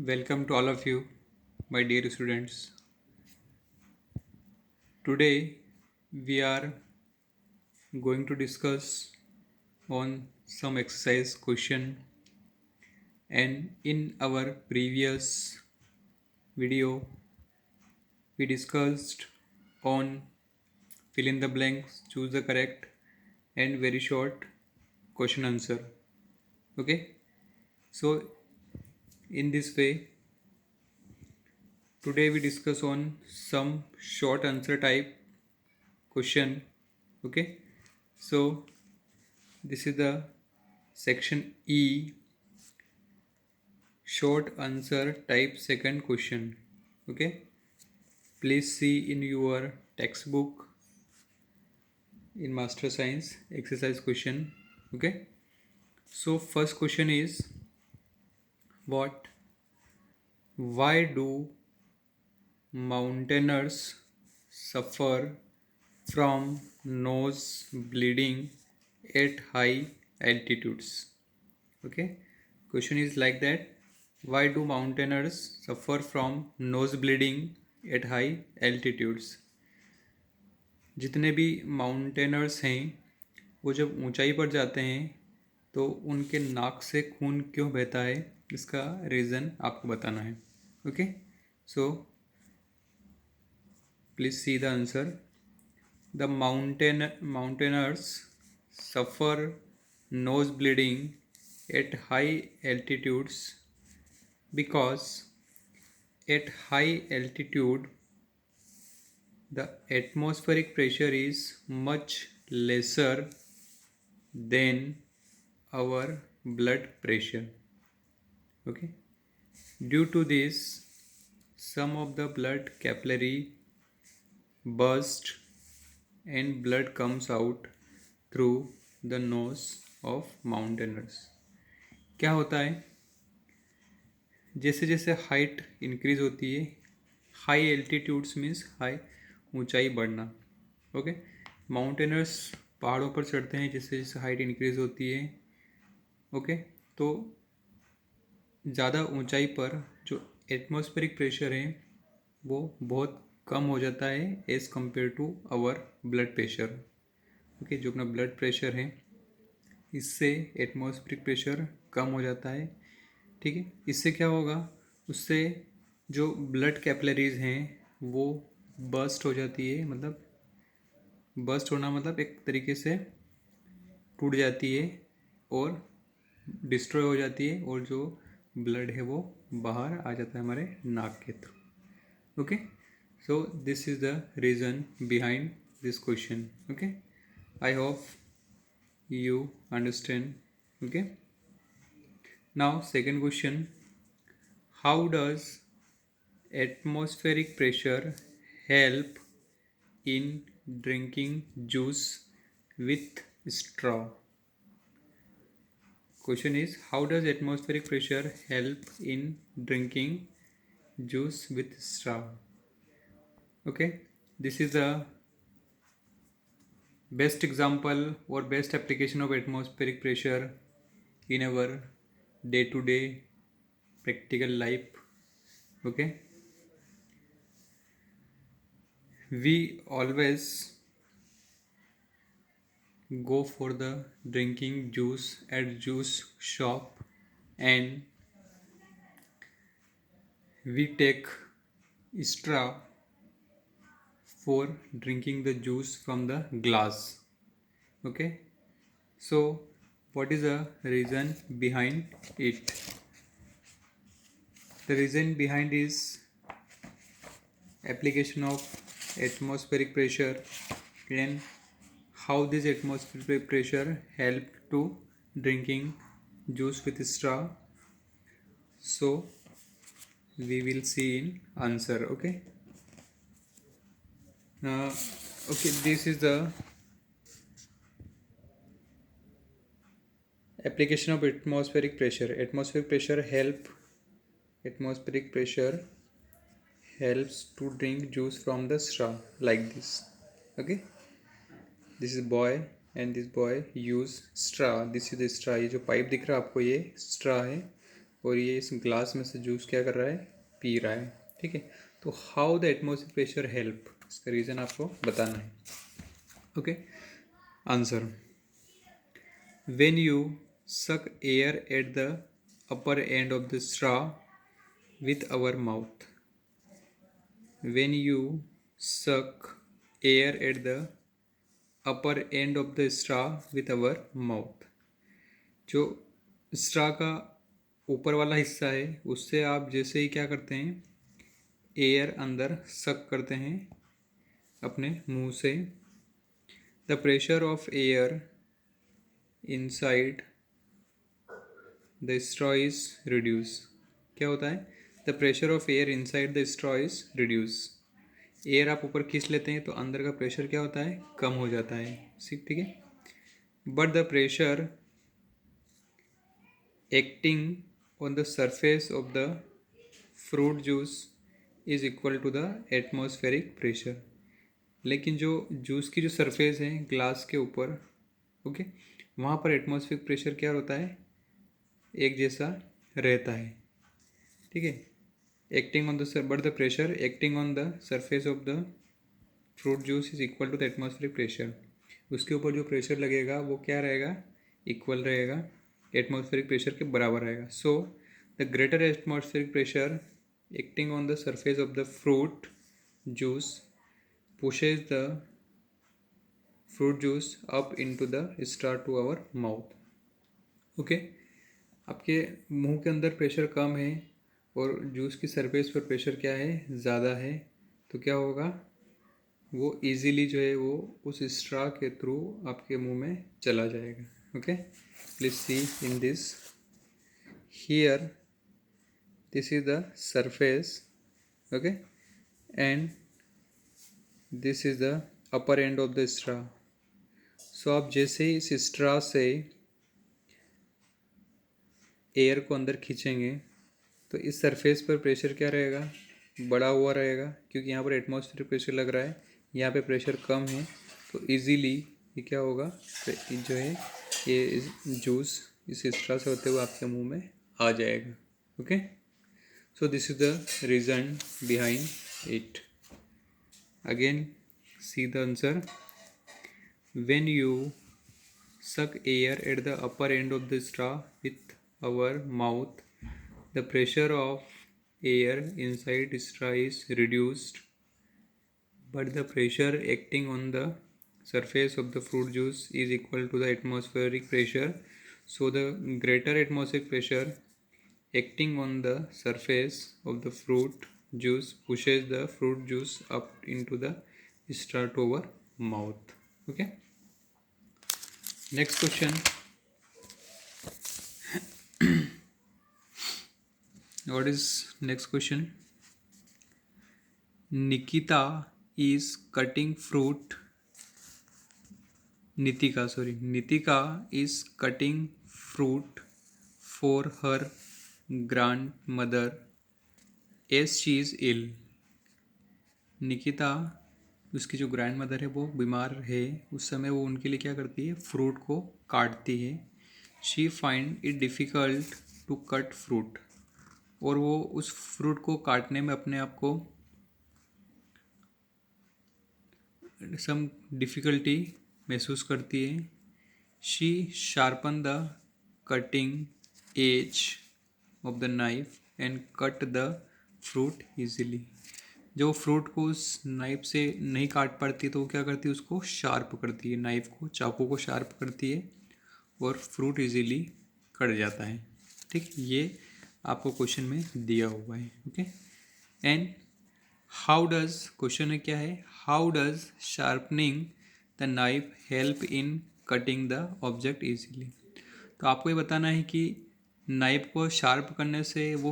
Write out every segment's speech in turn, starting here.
Welcome to all of you, my dear students. Today we are going to discuss on some exercise question, and in our previous video we discussed on fill in the blanks, choose the correct and very short question answer. Okay, so in this way today we discuss on some short answer type question. Okay, so this is the section E, short answer type second question. Okay, please see in your textbook in Master Science exercise question. Okay, so first question is what why do mountaineers suffer from nose bleeding at high altitudes? Okay, question is like that. Why do mountaineers suffer from nose bleeding at high altitudes? जितने भी mountaineers हैं वो जब ऊंचाई पर जाते हैं तो उनके नाक से खून क्यों बहता है, इसका रीज़न आपको बताना है. Okay, so please see the answer. The mountaineers suffer nose bleeding at high altitudes because at high altitude the atmospheric pressure is much lesser than our blood pressure. Okay, due to this some of the blood capillary burst and blood comes out through the nose of mountaineers. क्या होता है, जैसे जैसे height increase होती है, high altitudes means high ऊंचाई बढ़ना. Okay, mountaineers पहाड़ों पर चढ़ते हैं जैसे जैसे हाइट इंक्रीज होती है. ओके, तो ज़्यादा ऊंचाई पर जो एटमॉस्फेरिक प्रेशर है वो बहुत कम हो जाता है as compare to our blood pressure. Okay, जो अपना ब्लड प्रेशर है इससे एटमॉस्फेरिक प्रेशर कम हो जाता है. ठीक है, इससे क्या होगा, उससे जो ब्लड कैपिलरीज हैं वो बर्स्ट हो जाती है. मतलब बर्स्ट होना मतलब एक तरीके से टूट जाती है और डिस्ट्रॉय हो जाती है और जो ब्लड है वो बाहर आ जाता है हमारे नाक के through. Okay, so this is the reason behind this question. Okay, I hope you understand. Okay, now second question, how does atmospheric pressure help in drinking juice with straw? Question is, how does atmospheric pressure help in drinking juice with straw? Okay, this is the best example or best application of atmospheric pressure in our day to day practical life. Okay, we always go for the drinking juice at juice shop and we take straw for drinking the juice from the glass. Okay, so what is the reason behind it? The reason behind is application of atmospheric pressure and how this atmospheric pressure help to drinking juice with straw. So we will see in answer. Okay, okay, this is the application of atmospheric pressure. Atmospheric pressure helps to drink juice from the straw like this. Okay, this is boy and this boy use straw. This is the straw. ये जो pipe दिख रहा है आपको ये straw है और ये इस ग्लास में से जूस क्या कर रहा है, पी रहा है, ठीक है। तो how the atmosphere pressure help, इसका रीज़न आपको बताना है। Okay, answer, when you suck air at the upper end of the straw with our mouth. When you suck air at the upper end of the straw with our mouth, जो straw का ऊपर वाला हिस्सा है उससे आप जैसे ही क्या करते हैं, एयर अंदर सक करते हैं अपने मुंह से, the pressure of air inside the straw is reduce. क्या होता है, the pressure of air inside the straw is reduce. Air आप ऊपर खींच लेते हैं तो अंदर का प्रेशर क्या होता है, कम हो जाता है, ठीक है। But the pressure acting on the surface of the fruit juice is equal to the atmospheric pressure. लेकिन जो जूस की जो सरफेस है ग्लास के ऊपर, ओके, वहाँ पर एटमॉस्फेरिक प्रेशर क्या होता है, एक जैसा रहता है, ठीक है। Acting on the but the pressure acting on the surface of the fruit juice is equal to the atmospheric pressure. उसके ऊपर जो प्रेशर लगेगा वो क्या रहेगा, इक्वल रहेगा, एटमॉस्फेरिक प्रेशर के बराबर रहेगा। So the greater atmospheric pressure acting on the surface of the fruit juice pushes the fruit juice up into the straw to our mouth. Okay, आपके मुंह के अंदर प्रेशर कम है और जूस की सरफेस पर प्रेशर क्या है, ज़्यादा है, तो क्या होगा, वो इजीली जो है वो उस स्ट्रा के थ्रू आपके मुंह में चला जाएगा। Okay, please see in this, here this is the surface, okay, and this is the upper end of the straw. So आप जैसे ही इस स्ट्रा से एयर को अंदर खींचेंगे तो इस सरफेस पर प्रेशर क्या रहेगा, बढ़ा हुआ रहेगा, क्योंकि यहाँ पर एटमॉस्फेरिक प्रेशर लग रहा है, यहाँ पे प्रेशर कम है, तो इजीली ये क्या होगा, जो है ये जूस इस स्ट्रा से होते हुए आपके मुंह में आ जाएगा। Okay, so this is the reason behind it. Again, see the answer. When you suck air at the upper end of the straw with our mouth, the pressure of air inside the straw is reduced, but the pressure acting on the surface of the fruit juice is equal to the atmospheric pressure. So the greater atmospheric pressure acting on the surface of the fruit juice pushes the fruit juice up into the straw to our mouth. Okay, next question. What is next question? Nikita is cutting fruit. Nitika is cutting fruit for her grandmother as she is ill. Nikita, उसकी जो grand mother है वो बीमार है, उस समय वो उनके लिए क्या करती है, फ्रूट को काटती है। She find it difficult to cut fruit, और वो उस फ्रूट को काटने में अपने आप को सम डिफ़िकल्टी महसूस करती है। She sharpen the cutting edge of the knife and cut the fruit easily. जो फ्रूट को उस नाइफ से नहीं काट पाती तो वो क्या करती है, उसको शार्प करती है, नाइफ को, चाकू को शार्प करती है और फ्रूट इजीली कट जाता है। ठीक, ये आपको क्वेश्चन में दिया हुआ है। Okay, and how does, question है क्या है, how does sharpening the knife help in cutting the object easily. तो आपको ये बताना है कि नाइफ को शार्प करने से वो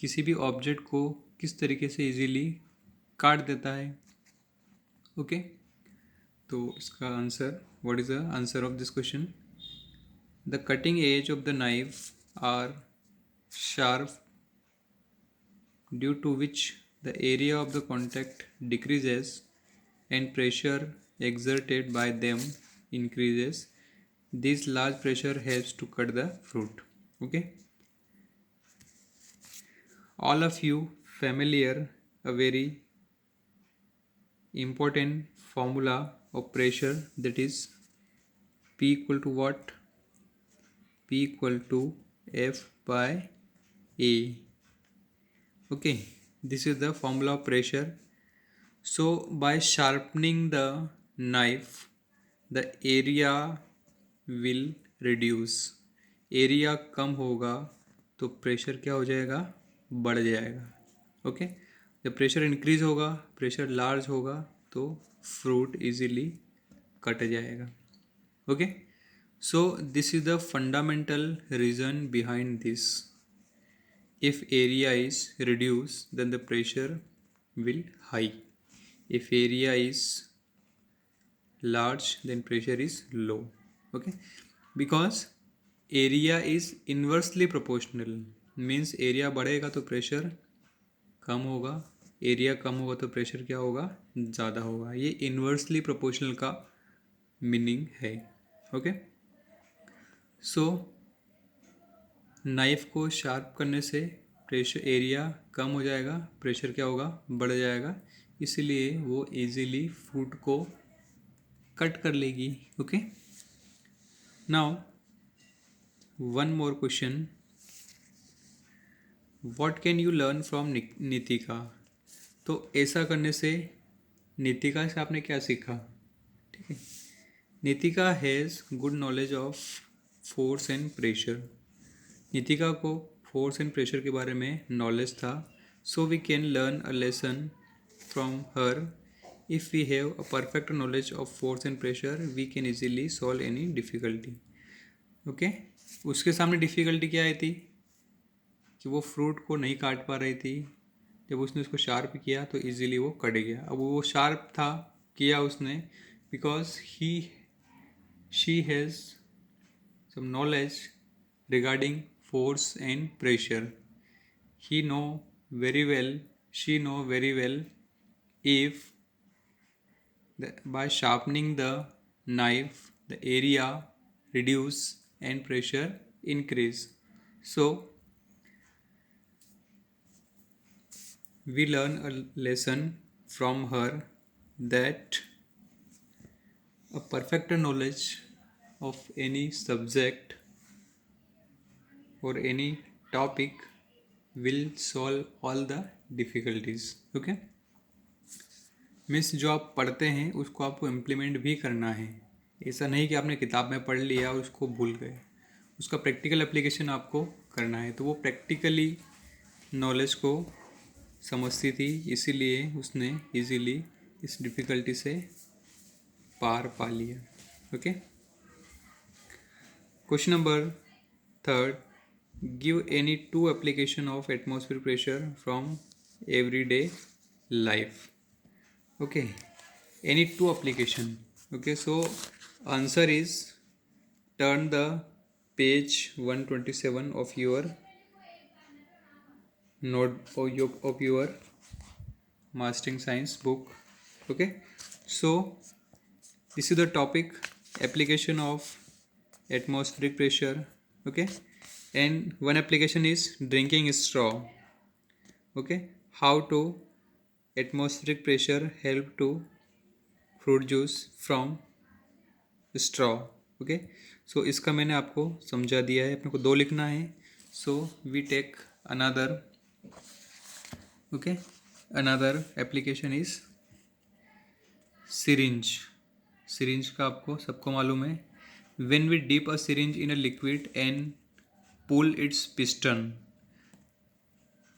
किसी भी ऑब्जेक्ट को किस तरीके से इजीली काट देता है। ओके, तो इसका answer, what is the answer of this question, the cutting edge of the knife are sharp due to which the area of the contact decreases and pressure exerted by them increases. This large pressure helps to cut the fruit. Okay, all of you familiar a very important formula of pressure, that is P equal to what? P equal to F by A. Okay, this is the formula of pressure. So by sharpening the knife, the area will reduce. Area कम होगा तो pressure क्या हो जाएगा? बढ़ जाएगा. Okay, जब pressure increase होगा, प्रेशर लार्ज होगा तो फ्रूट इजीली कट जाएगा. Okay, so this is the fundamental reason behind this. If area is reduced, then the pressure will high. If area is large, then pressure is low. Okay, because area is inversely proportional, means area बढ़ेगा तो pressure कम होगा, area कम होगा तो pressure क्या होगा? ज़्यादा होगा. ये inversely proportional का meaning है. Okay, so नाइफ को शार्प करने से प्रेशर एरिया कम हो जाएगा, प्रेशर क्या होगा? बढ़ जाएगा. इसलिए वो इजीली फ्रूट को कट कर लेगी. Okay, now one more question, what can you learn from Nitika? तो ऐसा करने से नीतिका से आपने क्या सीखा? ठीक है, Nitika has good knowledge of force and pressure. Nitika को फोर्स एंड प्रेशर के बारे में नॉलेज था. So we can learn a lesson from her. If we have a perfect knowledge of force and pressure, we can easily solve any difficulty. Okay, उसके सामने difficulty क्या आई थी कि वो फ्रूट को नहीं काट पा रही थी. जब उसने उसको शार्प किया तो इजीली वो कट गया. अब वो शार्प था किया उसने because she has some knowledge regarding force and pressure. She know very well if by sharpening the knife the area reduce and pressure increase. So we learn a lesson from her that a perfect knowledge of any subject or any topic will solve all the difficulties. Okay, means जो आप पढ़ते हैं उसको आपको implement भी करना है. ऐसा नहीं कि आपने किताब में पढ़ लिया और उसको भूल गए. उसका प्रैक्टिकल एप्लीकेशन आपको करना है. तो वो प्रैक्टिकली नॉलेज को समझती थी, इसीलिए उसने इजीली इस डिफ़िकल्टी से पार पा लिया. Okay, question number 3, give any 2 application of atmospheric pressure from everyday life. Okay, any 2 application. Okay, so answer is, turn the page 127 of your note of your mastering science book. Okay, so this is the topic, application of atmospheric pressure. Okay, and one application is drinking straw. Okay, how to atmospheric pressure help to fruit juice from straw. Okay, so इसका मैंने आपको समझा दिया है. अपने को 2 लिखना है. so we take another. Okay, another application is syringe. syringe का आपको सबको मालूम है. when we dip a syringe in a liquid and pull its piston,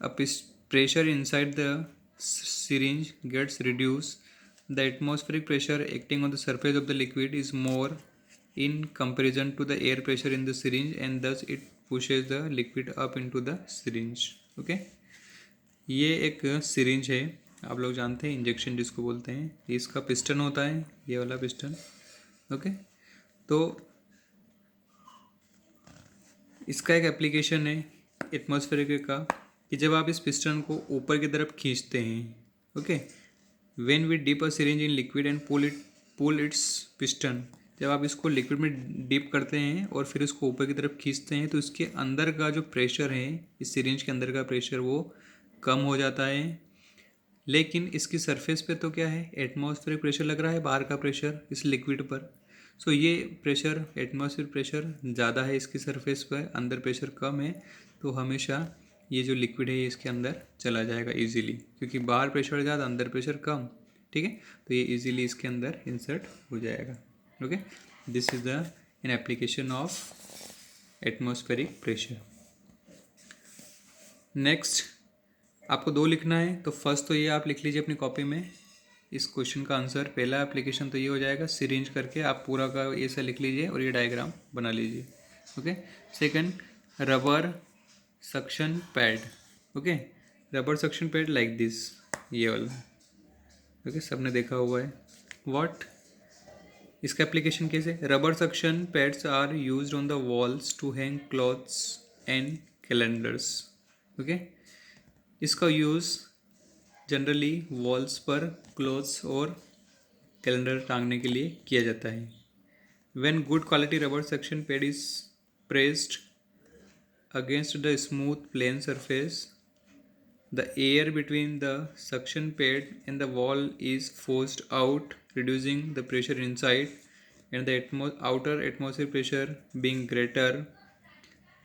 a pressure inside the syringe gets reduced. The atmospheric pressure acting on the surface of the liquid is more in comparison to the air pressure in the syringe, and thus it pushes the liquid up into the syringe. Okay, ये एक syringe है, आप लोग जानते हैं, injection जिसको बोलते हैं. इसका पिस्टन होता है, ये वाला पिस्टन. ओके, तो इसका एक एप्लीकेशन है एटमॉस्फेरिक का कि जब आप इस पिस्टन को ऊपर की तरफ खींचते हैं. Okay, when we dip a syringe in liquid and pull its piston, जब आप इसको लिक्विड में डिप करते हैं और फिर उसको ऊपर की तरफ खींचते हैं तो इसके अंदर का जो प्रेशर है, इस सिरिंज के अंदर का प्रेशर वो कम हो जाता है। लेकिन इसकी सरफेस पे तो क्या है, एटमॉस्फेरिक प्रेशर लग रहा है, बाहर का प्रेशर इस लिक्विड पर। सो ये प्रेशर, एटमॉस्फेरिक प्रेशर ज़्यादा है इसकी सरफेस पर, अंदर प्रेशर कम है, तो हमेशा ये जो लिक्विड है ये इसके अंदर चला जाएगा इजीली, क्योंकि बाहर प्रेशर ज़्यादा अंदर प्रेशर कम। ठीक है, तो ये इजीली इसके अंदर इंसर्ट हो जाएगा। Okay, this is the an application of atmospheric pressure. Next आपको 2 लिखना है, तो फर्स्ट तो ये आप लिख लीजिए अपनी कॉपी में इस क्वेश्चन का आंसर। पहला एप्लीकेशन तो ये हो जाएगा, सिरिंज करके आप पूरा का ये से लिख लीजिए और ये डायग्राम बना लीजिए। Okay, second rubber suction pad. Okay, rubber suction pad like this, ये वाला। ओके, सबने देखा हुआ है। व्हाट, इसका एप्लीकेशन कैसे, rubber suction pads are used on the walls to hang clothes and calendars. Okay, इसका यूज़ जनरली वॉल्स पर क्लॉथ्स और कैलेंडर टांगने के लिए किया जाता है। When good quality rubber suction pad is pressed against the smooth plane surface, the air between the suction pad and the wall is forced out, reducing the pressure inside, and the outer atmospheric pressure being greater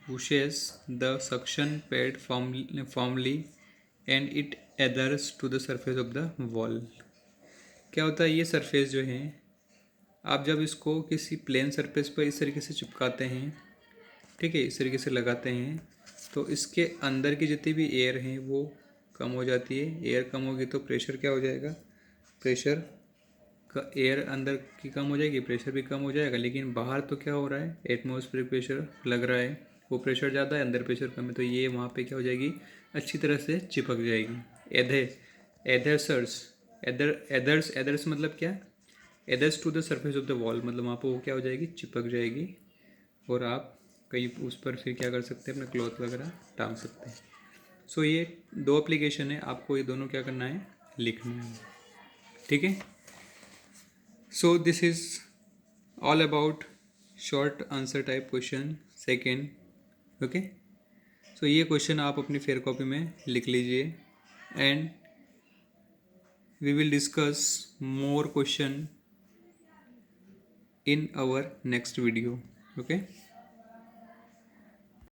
pushes the suction pad firmly and it adheres to the surface of the wall. क्या होता है, ये surface जो है आप जब इसको किसी प्लेन सरफेस पर इस तरीके से चिपकाते हैं, ठीक है, इस तरीके से लगाते हैं, तो इसके अंदर की जितनी भी एयर हैं वो कम हो जाती है। एयर कम होगी तो प्रेशर क्या हो जाएगा, प्रेशर का, एयर अंदर की कम हो जाएगी, प्रेशर भी कम हो जाएगा। लेकिन बाहर तो क्या हो रहा है, एटमॉस्फेरिक प्रेशर लग रहा है, वो प्रेशर ज़्यादा है, अंदर प्रेशर कम है, तो ये वहाँ पे क्या हो जाएगी, अच्छी तरह से चिपक जाएगी। एदर्स मतलब क्या, adheres to the surface of the wall, मतलब वहाँ पर वो क्या हो जाएगी, चिपक जाएगी, और आप कहीं उस पर फिर क्या कर सकते हैं, अपने क्लॉथ वगैरह टांग सकते हैं। सो ये 2 एप्लीकेशन है, आपको ये दोनों क्या करना है, लिखना है। ठीक है, so this is all about short answer type question second. Okay, so ये क्वेश्चन आप अपनी फेयर कॉपी में लिख लीजिए and we will discuss more question in our next video. Okay.